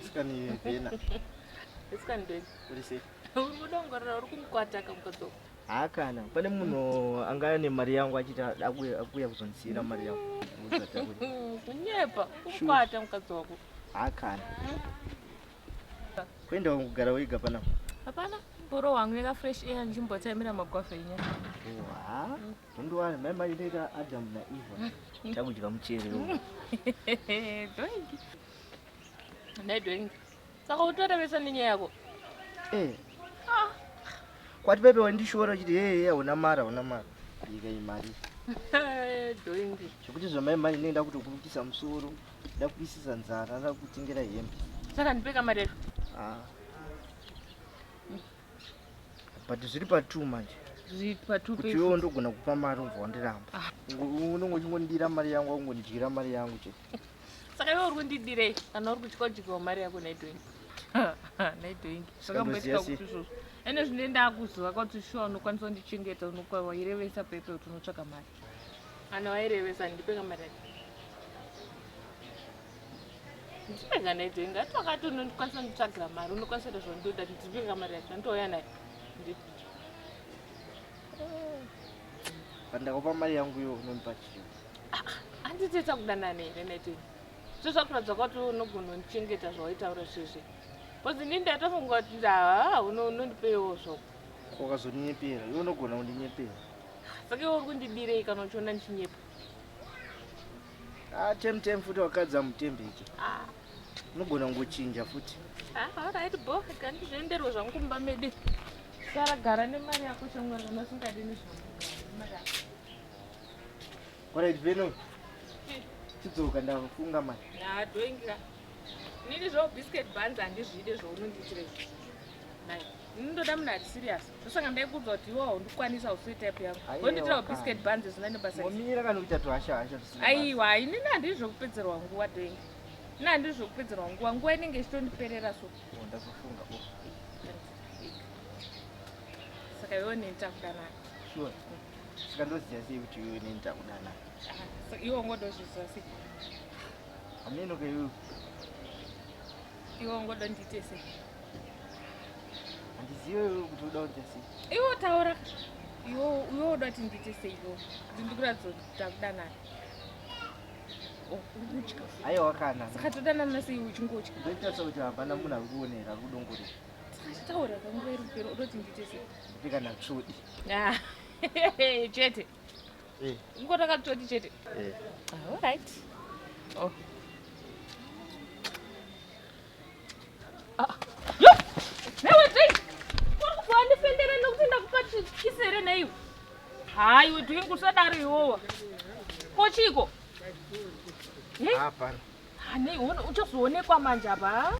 Sikani pena. Sikani pena. Urisi. Urikudongorera uri kumukwata kamukadzi. Hakana. Pane munhu anga ane mari yangu achita akuya kuzondisira mari yangu. Kunyepa kumukwata mukadzi wako. Hakana. Kwenda kugara wega pana. Hapana. Boro wangu neka fresh air nzvimbo taimira magwafa inyaya. Ndowani mai mai inoita Adam na Eva. Takudya muchero. Doingi. Doingi. Saka utorevesa nenyaya yako. Kwati pepe wandishora chiti hauna mari ika imari. Doingi. Zvekuti zvamai mai inoenda kutokurukisa musoro, nda kuisisa nzara, nda kutengera hembe. Saka ndipeka mari yacho. But zviri pa2 manje. Zviri pa2 kuti iwe ndogona kupa mari umva wandiramba. Unongondira mari yangu ungondidyira mari yangu chete. Saka iwe uri kundidirei kana uri kutyodyiwa mari yako Doingi? Doingi. Saka mboitika kuti izvozvo. Ene zvine ndakuziva kuti shuwa unokwanisa kundichengeta wairevesa pepe kuti unotsvaka mari. Kana wairevesa ndipeka mari yacho. Ndipeka Doingi. Atokati unokwanisa kunditsvagira mari unokwanisa kuita zvondoda ndipeka mari yacho ndouya naye. Pandakupa mari yangu iyo unompa chiyo. Handithetsa kudanana here Doingi. Zvakuratidza kuti unogona kundichengeta zvawaitaura zveshe. Because ndini ndatofunga kuti unondipeiwo zvoko. Wakazondinyepera, iwe unogona kundinyepera. Saka iwe uri kundidirei kana uchiona ndichinyepa? Tem futi wakadza mutembeke. Unogona kungochinja futi. Alright bo, ngandizvienderwe zvangu kumba medu. Sara gara nemari yako shamwari kana usingadi nezvamari yako. Alright Veno. Tidzoka ndafunga mari. Doingi. Nini zvo biscuit buns handizvide zvaunondiitire izvi. Nai, ndinoda munhu ari serious. Ndosaka ndaikuudza kuti iwe haundikwanisa usiri type yangu. Wondiitirawo biscuit buns zvisina nebasa. Momira kana kuita tuhasha zvisina. Aiwa, inini handiri zvokupedzerwa nguva Doingi. Inini handiri zvokupedzerwa nguva. Nguva inenge ichitondiperera so. Ndakufunga. Saka iwe nentakudanana. Sure. Saka ndoziva sei kuti iwe nentakudanana. Iwe ngodozviziva sei? Ameno ke iwe. Iwe ngoda ndiite sei? Handizivi kuti uda kuita sei. Iwe taura. Iwe uda kuti ndiite sei iwe? Kuti ndikuratidza kuti takudanana. Udya. Aiwa kana. Saka todanana sei uchingodya? Ndoita sekuti hapana munhu ari kuonera kudongorera. Taura panguva iri mberi uda kuti ndiite sei? Ndipika natsvodi. Chete. Ngotaka tsvodi chete. Alright. Newe Doingi, uri kubva ndifendera nokuti ndakupa chisere naiwe. Haiwe Doingi usadaro iwowa. Kochiko? Hapana. Uchazoonekwa manje apa.